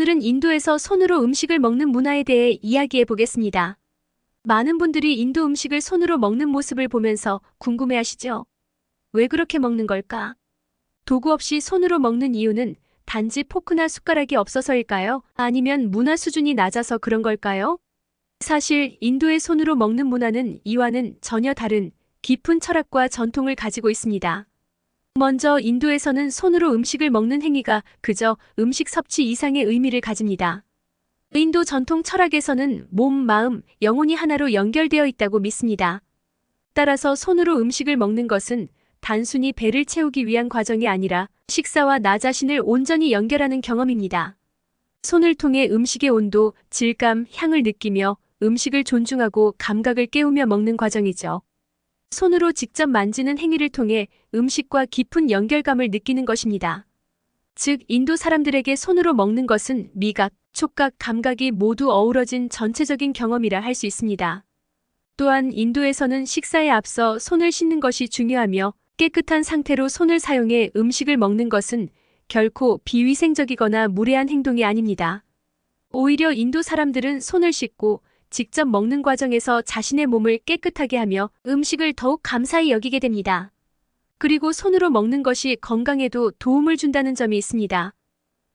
오늘은 인도에서 손으로 음식을 먹는 문화에 대해 이야기해 보겠습니다. 많은 분들이 인도 음식을 손으로 먹는 모습을 보면서 궁금해하시죠? 왜 그렇게 먹는 걸까? 도구 없이 손으로 먹는 이유는 단지 포크나 숟가락이 없어서일까요? 아니면 문화 수준이 낮아서 그런 걸까요? 사실 인도의 손으로 먹는 문화는 이와는 전혀 다른 깊은 철학과 전통을 가지고 있습니다. 먼저 인도에서는 손으로 음식을 먹는 행위가 그저 음식 섭취 이상의 의미를 가집니다. 인도 전통 철학에서는 몸, 마음, 영혼이 하나로 연결되어 있다고 믿습니다. 따라서 손으로 음식을 먹는 것은 단순히 배를 채우기 위한 과정이 아니라 식사와 나 자신을 온전히 연결하는 경험입니다. 손을 통해 음식의 온도, 질감, 향을 느끼며 음식을 존중하고 감각을 깨우며 먹는 과정이죠. 손으로 직접 만지는 행위를 통해 음식과 깊은 연결감을 느끼는 것입니다. 즉, 인도 사람들에게 손으로 먹는 것은 미각, 촉각, 감각이 모두 어우러진 전체적인 경험이라 할 수 있습니다. 또한 인도에서는 식사에 앞서 손을 씻는 것이 중요하며 깨끗한 상태로 손을 사용해 음식을 먹는 것은 결코 비위생적이거나 무례한 행동이 아닙니다. 오히려 인도 사람들은 손을 씻고 직접 먹는 과정에서 자신의 몸을 깨끗하게 하며 음식을 더욱 감사히 여기게 됩니다. 그리고 손으로 먹는 것이 건강에도 도움을 준다는 점이 있습니다.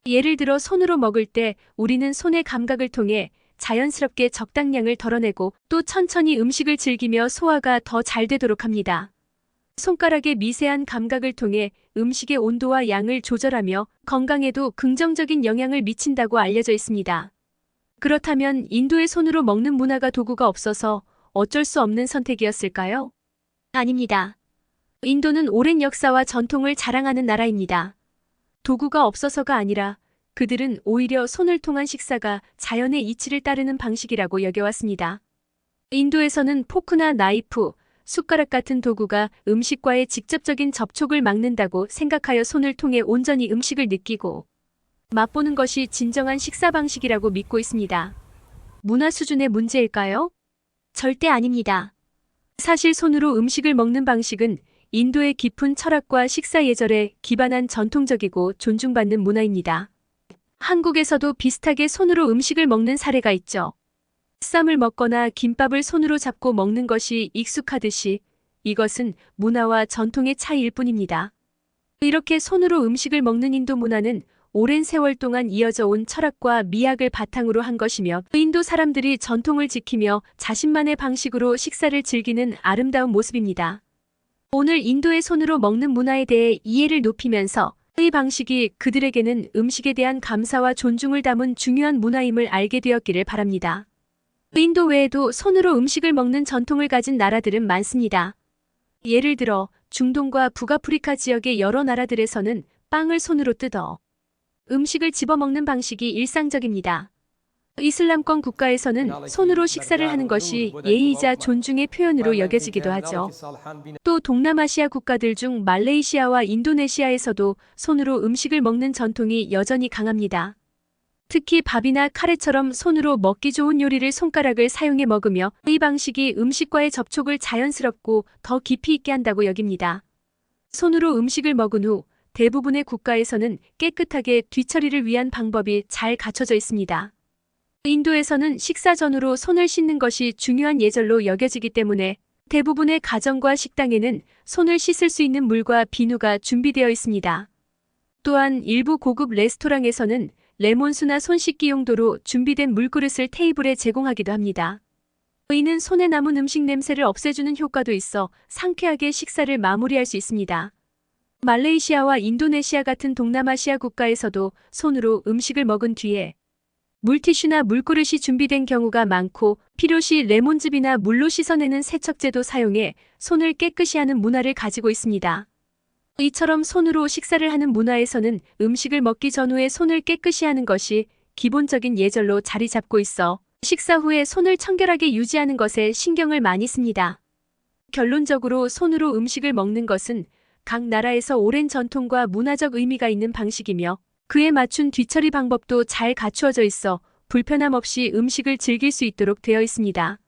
예를 들어 손으로 먹을 때 우리는 손의 감각을 통해 자연스럽게 적당량을 덜어내고 또 천천히 음식을 즐기며 소화가 더 잘 되도록 합니다. 손가락의 미세한 감각을 통해 음식의 온도와 양을 조절하며 건강에도 긍정적인 영향을 미친다고 알려져 있습니다. 그렇다면 인도의 손으로 먹는 문화가 도구가 없어서 어쩔 수 없는 선택이었을까요? 아닙니다. 인도는 오랜 역사와 전통을 자랑하는 나라입니다. 도구가 없어서가 아니라 그들은 오히려 손을 통한 식사가 자연의 이치를 따르는 방식이라고 여겨왔습니다. 인도에서는 포크나 나이프, 숟가락 같은 도구가 음식과의 직접적인 접촉을 막는다고 생각하여 손을 통해 온전히 음식을 느끼고 맛보는 것이 진정한 식사 방식이라고 믿고 있습니다. 문화 수준의 문제일까요? 절대 아닙니다. 사실 손으로 음식을 먹는 방식은 인도의 깊은 철학과 식사 예절에 기반한 전통적이고 존중받는 문화입니다. 한국에서도 비슷하게 손으로 음식을 먹는 사례가 있죠. 쌈을 먹거나 김밥을 손으로 잡고 먹는 것이 익숙하듯이 이것은 문화와 전통의 차이일 뿐입니다. 이렇게 손으로 음식을 먹는 인도 문화는 오랜 세월 동안 이어져 온 철학과 미학을 바탕으로 한 것이며 인도 사람들이 전통을 지키며 자신만의 방식으로 식사를 즐기는 아름다운 모습입니다. 오늘 인도의 손으로 먹는 문화에 대해 이해를 높이면서 이 방식이 그들에게는 음식에 대한 감사와 존중을 담은 중요한 문화임을 알게 되었기를 바랍니다. 인도 외에도 손으로 음식을 먹는 전통을 가진 나라들은 많습니다. 예를 들어 중동과 북아프리카 지역의 여러 나라들에서는 빵을 손으로 뜯어 음식을 집어먹는 방식이 일상적입니다. 이슬람권 국가에서는 손으로 식사를 하는 것이 예의이자 존중의 표현으로 여겨지기도 하죠. 또 동남아시아 국가들 중 말레이시아와 인도네시아에서도 손으로 음식을 먹는 전통이 여전히 강합니다. 특히 밥이나 카레처럼 손으로 먹기 좋은 요리를 손가락을 사용해 먹으며 이 방식이 음식과의 접촉을 자연스럽고 더 깊이 있게 한다고 여깁니다. 손으로 음식을 먹은 후 대부분의 국가에서는 깨끗하게 뒤처리를 위한 방법이 잘 갖춰져 있습니다. 인도에서는 식사 전후로 손을 씻는 것이 중요한 예절로 여겨지기 때문에 대부분의 가정과 식당에는 손을 씻을 수 있는 물과 비누가 준비되어 있습니다. 또한 일부 고급 레스토랑에서는 레몬수나 손 씻기 용도로 준비된 물그릇을 테이블에 제공하기도 합니다. 이는 손에 남은 음식 냄새를 없애주는 효과도 있어 상쾌하게 식사를 마무리할 수 있습니다. 말레이시아와 인도네시아 같은 동남아시아 국가에서도 손으로 음식을 먹은 뒤에 물티슈나 물그릇이 준비된 경우가 많고 필요시 레몬즙이나 물로 씻어내는 세척제도 사용해 손을 깨끗이 하는 문화를 가지고 있습니다. 이처럼 손으로 식사를 하는 문화에서는 음식을 먹기 전후에 손을 깨끗이 하는 것이 기본적인 예절로 자리 잡고 있어 식사 후에 손을 청결하게 유지하는 것에 신경을 많이 씁니다. 결론적으로 손으로 음식을 먹는 것은 각 나라에서 오랜 전통과 문화적 의미가 있는 방식이며 그에 맞춘 뒤처리 방법도 잘 갖추어져 있어 불편함 없이 음식을 즐길 수 있도록 되어 있습니다.